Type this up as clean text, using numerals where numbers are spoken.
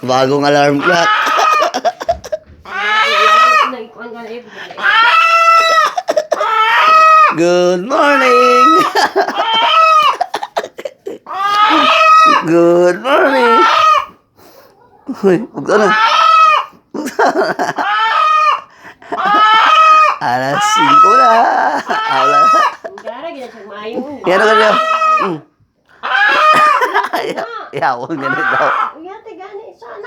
Bagong alarm clock. Good morning. Good morning. Uy, huwag ka na. Alas 5 na. Alas. Yan na ganyan. Huwag ganyan daw. Uyate gani sana.